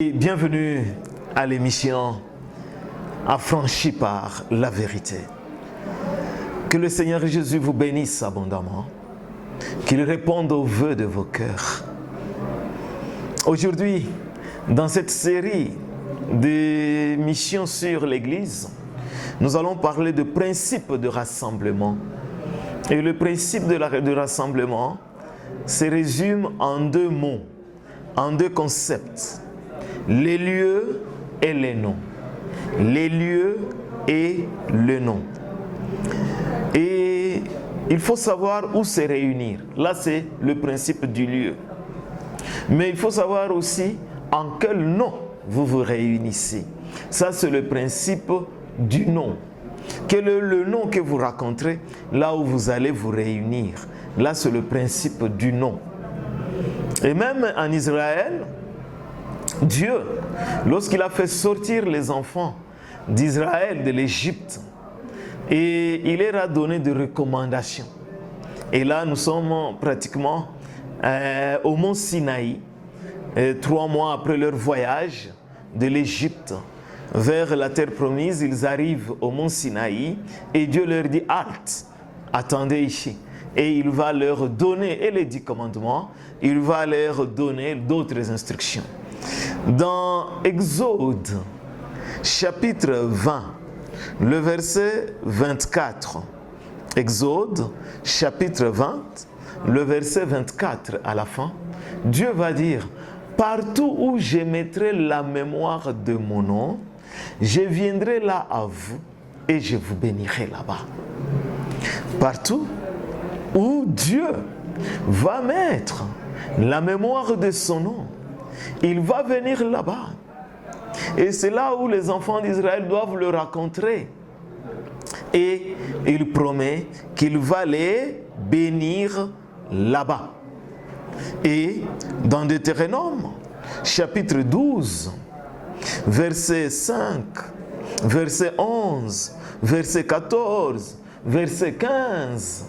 Et bienvenue à l'émission Affranchi par la vérité. Que le Seigneur Jésus vous bénisse abondamment, qu'il réponde aux vœux de vos cœurs. Aujourd'hui, dans cette série d'émissions sur l'Église, nous allons parler de principe de rassemblement. Et le principe de rassemblement se résume en deux mots, en deux concepts. Les lieux et les noms. Les lieux et le nom. Et il faut savoir où se réunir. Là, c'est le principe du lieu. Mais il faut savoir aussi en quel nom vous vous réunissez. Ça, c'est le principe du nom. Quel est le nom que vous raconterez là où vous allez vous réunir? Là, c'est le principe du nom. Et même en Israël, Dieu, lorsqu'il a fait sortir les enfants d'Israël de l'Égypte, et il leur a donné des recommandations. Et là, nous sommes pratiquement au mont Sinaï, 3 mois après leur voyage de l'Égypte vers la terre promise. Ils arrivent au mont Sinaï et Dieu leur dit « Halte, attendez ici ». Et il va leur donner, et les 10 commandements, il va leur donner d'autres instructions. Dans Exode, chapitre 20, le verset 24, Exode, chapitre 20, le verset 24 à la fin, Dieu va dire « Partout où je mettrai la mémoire de mon nom, je viendrai là à vous et je vous bénirai là-bas. » Partout où Dieu va mettre la mémoire de son nom, il va venir là-bas. Et c'est là où les enfants d'Israël doivent le rencontrer. Et il promet qu'il va les bénir là-bas. Et dans Deutéronome, chapitre 12, verset 5, verset 11, verset 14, verset 15,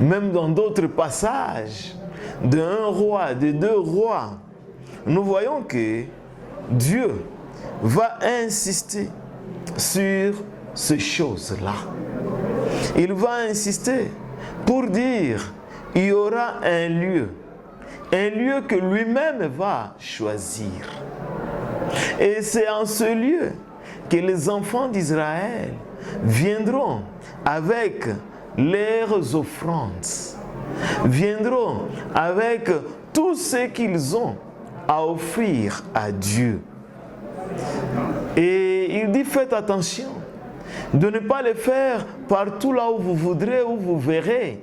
même dans d'autres passages, d'un roi, de 2 rois, nous voyons que Dieu va insister sur ces choses-là. Il va insister pour dire qu'il y aura un lieu que lui-même va choisir. Et c'est en ce lieu que les enfants d'Israël viendront avec leurs offrandes, viendront avec tout ce qu'ils ont à offrir à Dieu. Et il dit, faites attention de ne pas le faire partout là où vous voudrez, où vous verrez.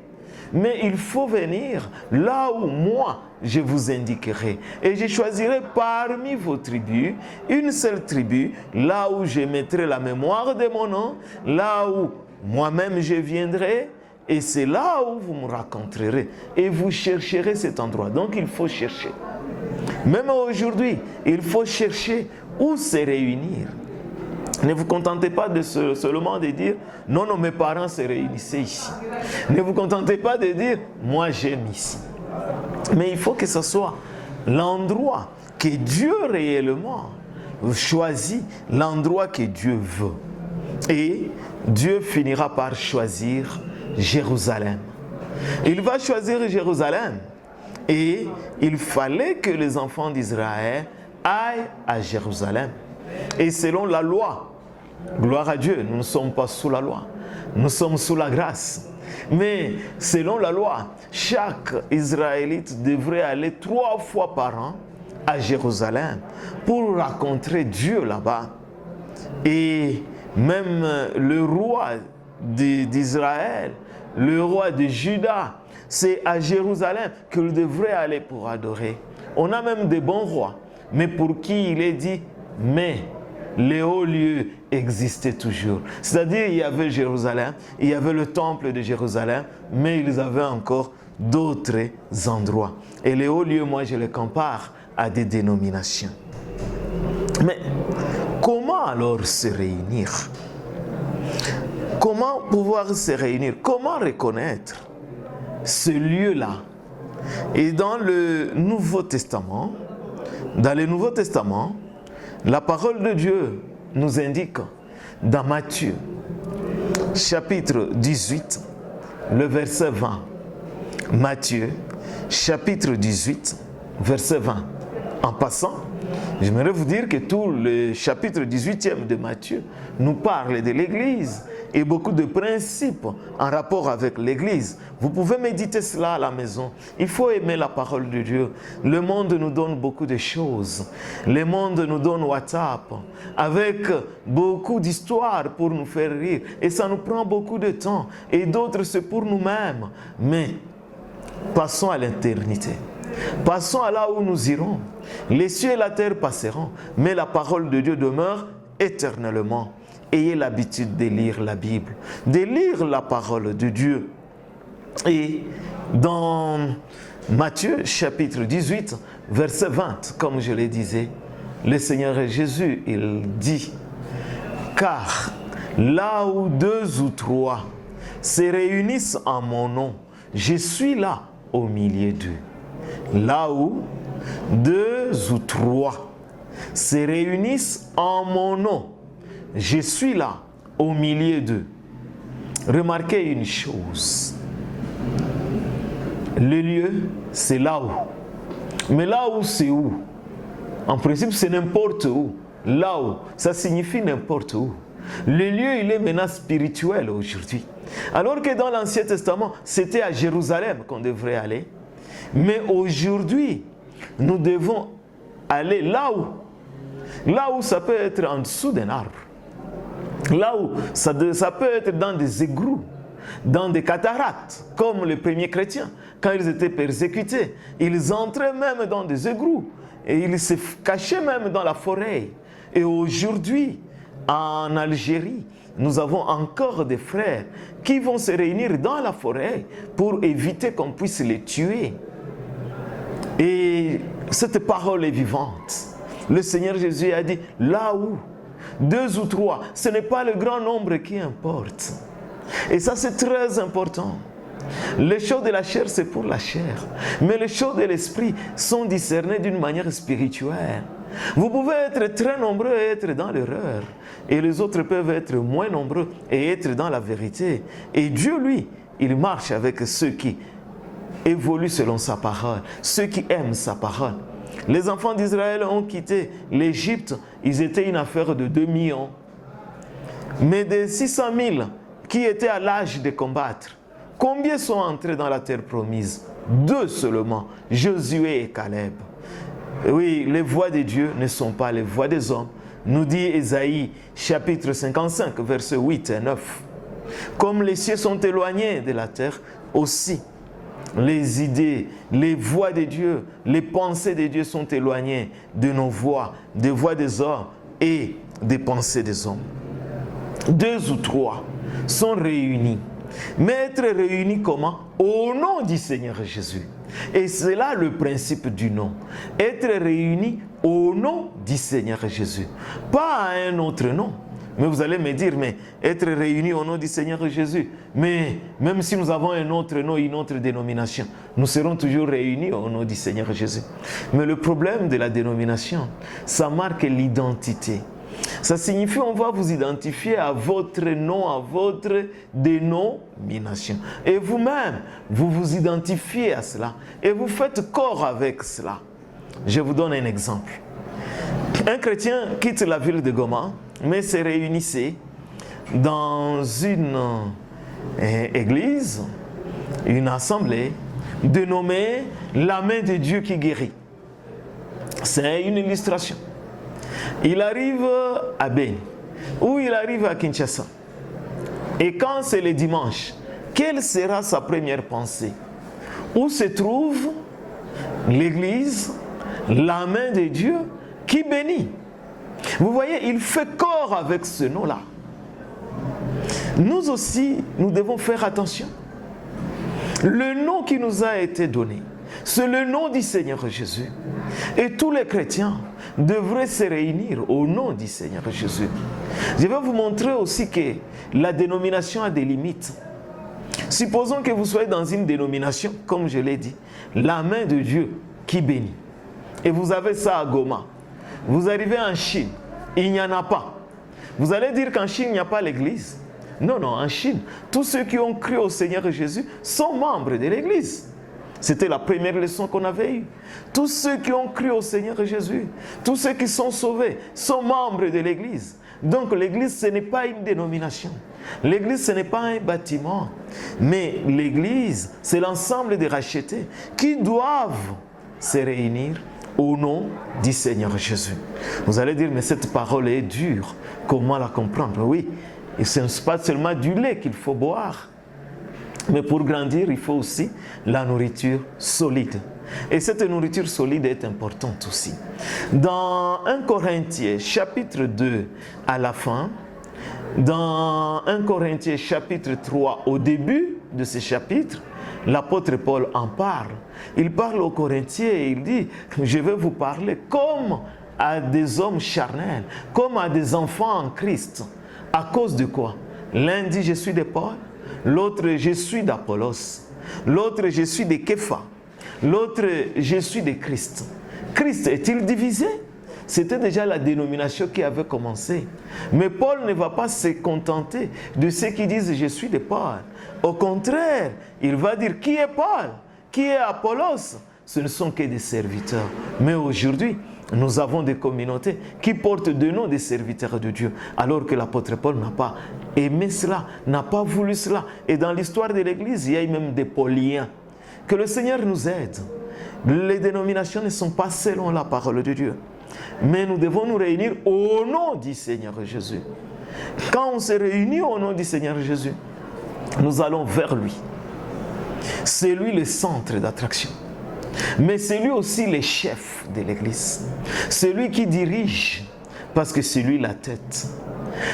Mais il faut venir là où moi je vous indiquerai. Et je choisirai parmi vos tribus, une seule tribu, là où je mettrai la mémoire de mon nom, là où moi-même je viendrai. Et c'est là où vous me rencontrerez. Et vous chercherez cet endroit. Donc il faut chercher. Même aujourd'hui, il faut chercher où se réunir. Ne vous contentez pas seulement de dire « Non, non, mes parents se réunissaient ici ». Ne vous contentez pas de dire « Moi, j'aime ici ». Mais il faut que ce soit l'endroit que Dieu réellement choisit, l'endroit que Dieu veut. Et Dieu finira par choisir Jérusalem. Il va choisir Jérusalem. Et il fallait que les enfants d'Israël aillent à Jérusalem. Et selon la loi, gloire à Dieu, nous ne sommes pas sous la loi, nous sommes sous la grâce. Mais selon la loi, chaque Israélite devrait aller 3 fois par an à Jérusalem pour rencontrer Dieu là-bas. Et même le roi d'Israël, le roi de Juda, c'est à Jérusalem qu'il devrait aller pour adorer. On a même des bons rois, mais pour qui il est dit, mais les hauts lieux existaient toujours. C'est-à-dire, il y avait Jérusalem, il y avait le temple de Jérusalem, mais ils avaient encore d'autres endroits. Et les hauts lieux, moi, je les compare à des dénominations. Mais comment alors se réunir? Comment pouvoir se réunir? Comment reconnaître ce lieu-là? Et dans le Nouveau Testament, La parole de Dieu nous indique dans Matthieu, chapitre 18, le verset 20. Matthieu, chapitre 18, verset 20. En passant, j'aimerais vous dire que tout le chapitre 18e de Matthieu nous parle de l'Église et beaucoup de principes en rapport avec l'Église. Vous pouvez méditer cela à la maison. Il faut aimer la parole de Dieu. Le monde nous donne beaucoup de choses. Le monde nous donne WhatsApp avec beaucoup d'histoires pour nous faire rire. Et ça nous prend beaucoup de temps. Et d'autres, c'est pour nous-mêmes. Mais passons à l'éternité. Passons à là où nous irons. Les cieux et la terre passeront, mais la parole de Dieu demeure éternellement. Ayez l'habitude de lire la Bible, de lire la parole de Dieu. Et dans Matthieu chapitre 18, verset 20, comme je le disais, le Seigneur Jésus, il dit, « Car là où 2 ou 3 se réunissent en mon nom, je suis là au milieu d'eux. » Là où 2 ou 3 se réunissent en mon nom, je suis là au milieu d'eux. Remarquez une chose. Le lieu, c'est là où. Mais là où, c'est où? En principe, c'est n'importe où. Là où, ça signifie n'importe où. Le lieu, il est maintenant spirituel aujourd'hui. Alors que dans l'Ancien Testament, c'était à Jérusalem qu'on devrait aller. Mais aujourd'hui, nous devons aller là où ça peut être en dessous d'un arbre. Là où ça peut être dans des égouts, dans des cataractes, comme les premiers chrétiens. Quand ils étaient persécutés, ils entraient même dans des égouts et ils se cachaient même dans la forêt. Et aujourd'hui, en Algérie, nous avons encore des frères qui vont se réunir dans la forêt pour éviter qu'on puisse les tuer. Et cette parole est vivante. Le Seigneur Jésus a dit, là où 2 ou 3, ce n'est pas le grand nombre qui importe. Et ça, c'est très important. Les choses de la chair, c'est pour la chair. Mais les choses de l'esprit sont discernées d'une manière spirituelle. Vous pouvez être très nombreux et être dans l'erreur. Et les autres peuvent être moins nombreux et être dans la vérité. Et Dieu, lui, il marche avec ceux qui évoluent selon sa parole, ceux qui aiment sa parole. Les enfants d'Israël ont quitté l'Égypte, ils étaient une affaire de 2 millions. Mais des 600 000 qui étaient à l'âge de combattre, combien sont entrés dans la terre promise? 2 seulement, Josué et Caleb. Oui, les voies de Dieu ne sont pas les voies des hommes, nous dit Ésaïe chapitre 55, versets 8 et 9. Comme les cieux sont éloignés de la terre, aussi les idées, les voies de Dieu, les pensées de Dieu sont éloignées de nos voies, des voies des hommes et des pensées des hommes. 2 ou 3 sont réunis. Mais être réunis comment? Au nom du Seigneur Jésus. Et c'est là le principe du nom. Être réunis au nom du Seigneur Jésus. Pas à un autre nom. Mais vous allez me dire, mais être réunis au nom du Seigneur Jésus, mais même si nous avons un autre nom, une autre dénomination, nous serons toujours réunis au nom du Seigneur Jésus. Mais le problème de la dénomination, ça marque l'identité. Ça signifie qu'on va vous identifier à votre nom, à votre dénomination. Et vous-même, vous vous identifiez à cela. Et vous faites corps avec cela. Je vous donne un exemple. Un chrétien quitte la ville de Goma, mais se réunissait dans une église, une assemblée, dénommée la main de Dieu qui guérit. C'est une illustration. Il arrive à Beni, ou il arrive à Kinshasa. Et quand c'est le dimanche, quelle sera sa première pensée? Où se trouve l'église, la main de Dieu qui bénit? Vous voyez, il fait corps avec ce nom-là. Nous aussi, nous devons faire attention. Le nom qui nous a été donné, c'est le nom du Seigneur Jésus. Et tous les chrétiens devraient se réunir au nom du Seigneur Jésus. Je vais vous montrer aussi que la dénomination a des limites. Supposons que vous soyez dans une dénomination, comme je l'ai dit, la main de Dieu qui bénit. Et vous avez ça à Goma. Vous arrivez en Chine, il n'y en a pas. Vous allez dire qu'en Chine, il n'y a pas l'église. Non, non, en Chine, tous ceux qui ont cru au Seigneur Jésus sont membres de l'église. C'était la première leçon qu'on avait eue. Tous ceux qui ont cru au Seigneur Jésus, tous ceux qui sont sauvés, sont membres de l'église. Donc l'église, ce n'est pas une dénomination. L'église, ce n'est pas un bâtiment. Mais l'église, c'est l'ensemble des rachetés qui doivent se réunir au nom du Seigneur Jésus. Vous allez dire, mais cette parole est dure. Comment la comprendre? Oui, et ce n'est pas seulement du lait qu'il faut boire. Mais pour grandir, il faut aussi la nourriture solide. Et cette nourriture solide est importante aussi. Dans 1 Corinthiens chapitre 2 à la fin, dans 1 Corinthiens chapitre 3 au début de ce chapitre, l'apôtre Paul en parle. Il parle aux Corinthiens et il dit, je vais vous parler comme à des hommes charnels, comme à des enfants en Christ. À cause de quoi? L'un dit, je suis de Paul. L'autre, je suis d'Apollos. L'autre, je suis de Képha. L'autre, je suis de Christ. Christ est-il divisé? C'était déjà la dénomination qui avait commencé. Mais Paul ne va pas se contenter de ceux qui disent je suis de Paul. Au contraire, il va dire qui est Paul? Qui est Apollos? Ce ne sont que des serviteurs. Mais aujourd'hui, nous avons des communautés qui portent de noms des serviteurs de Dieu, alors que l'apôtre Paul n'a pas aimé cela, n'a pas voulu cela. Et dans l'histoire de l'Église, il y a même des Pauliens. Que le Seigneur nous aide. Les dénominations ne sont pas selon la parole de Dieu. Mais nous devons nous réunir au nom du Seigneur Jésus. Quand on se réunit au nom du Seigneur Jésus, nous allons vers lui. C'est lui le centre d'attraction. Mais c'est lui aussi le chef de l'Église. C'est lui qui dirige, parce que c'est lui la tête.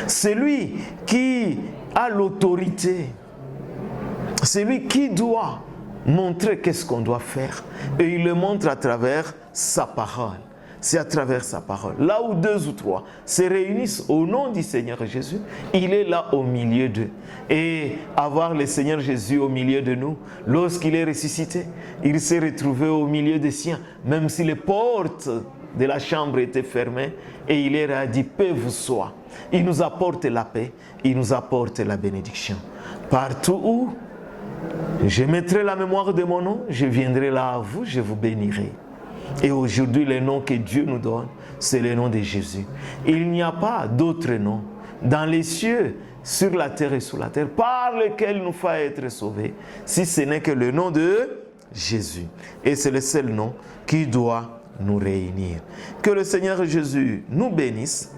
C'est lui qui a l'autorité. C'est lui qui doit montrer qu'est-ce qu'on doit faire. Et il le montre à travers sa parole. C'est à travers sa parole. Là où 2 ou 3 se réunissent au nom du Seigneur Jésus, il est là au milieu d'eux. Et avoir le Seigneur Jésus au milieu de nous, lorsqu'il est ressuscité, il s'est retrouvé au milieu des siens, même si les portes de la chambre étaient fermées, et il leur a dit, paix vous soit. Il nous apporte la paix, il nous apporte la bénédiction. Partout où je mettrai la mémoire de mon nom, je viendrai là à vous, je vous bénirai. Et aujourd'hui, le nom que Dieu nous donne, c'est le nom de Jésus. Il n'y a pas d'autre nom dans les cieux, sur la terre et sous la terre, par lequel nous faut être sauvés, si ce n'est que le nom de Jésus. Et c'est le seul nom qui doit nous réunir. Que le Seigneur Jésus nous bénisse,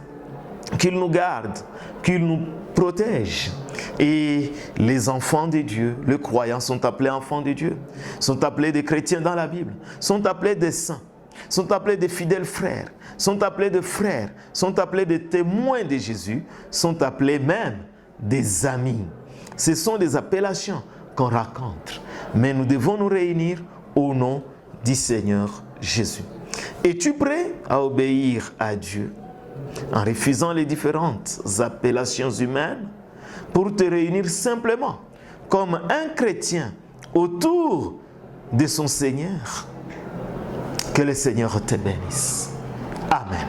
qu'il nous garde, qu'il nous protège. Et les enfants de Dieu, les croyants sont appelés enfants de Dieu, sont appelés des chrétiens dans la Bible, sont appelés des saints, sont appelés des fidèles frères, sont appelés des frères, sont appelés des témoins de Jésus, sont appelés même des amis. Ce sont des appellations qu'on raconte. Mais nous devons nous réunir au nom du Seigneur Jésus. Es-tu prêt à obéir à Dieu en refusant les différentes appellations humaines pour te réunir simplement comme un chrétien autour de son Seigneur? Que le Seigneur te bénisse. Amen.